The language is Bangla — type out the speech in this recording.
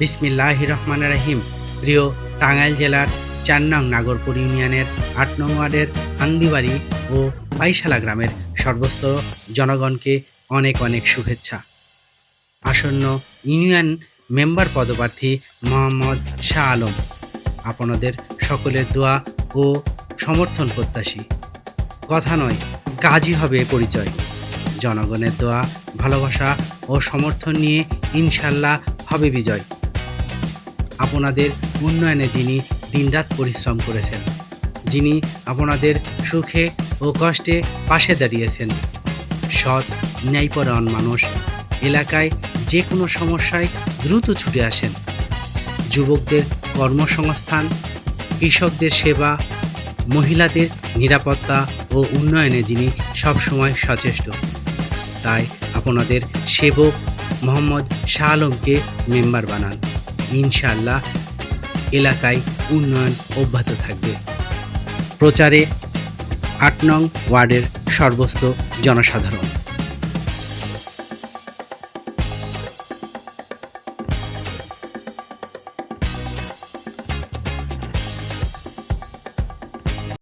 বিসমিল্লাহির রহমানির রহিম। প্রিয় টাঙ্গাইল জেলার ৪ নং নাগরপুর ইউনিয়নের ৮ নং ওয়ার্ডের হান্দিবাড়ি ও পাইশালা গ্রামের সর্বস্তর জনগণকে অনেক অনেক শুভেচ্ছা। আসন্ন ইউনিয়ন মেম্বার পদপ্রার্থী মোহাম্মদ শাহ আলম আপনাদের সকলের দোয়া ও সমর্থন প্রত্যাশী। কথা নয়, কাজই হবে পরিচয়। জনগণের দোয়া, ভালোবাসা ও সমর্থন নিয়ে ইনশাল্লাহ হবে বিজয়। আপনাদের উন্নয়নে যিনি দিনরাত পরিশ্রম করেছেন, যিনি আপনাদের সুখে ও কষ্টে পাশে দাঁড়িয়েছেন, সৎ ন্যায়পরায়ণ মানুষ, এলাকায় যে কোনো সমস্যায় দ্রুত ছুটে আসেন, যুবকদের কর্মসংস্থান, কৃষকদের সেবা, মহিলাদের নিরাপত্তা ও উন্নয়নে যিনি সবসময় সচেষ্ট। তাই আপনাদের সেবক মোহাম্মদ শাহ আলমকে মেম্বার বানান। ইনশাআল্লাহ এলাকায় উন্নয়ন অব্যাহত থাকবে। প্রচারে ৮ নং ওয়ার্ডের সর্বস্ত জনসাধারণ।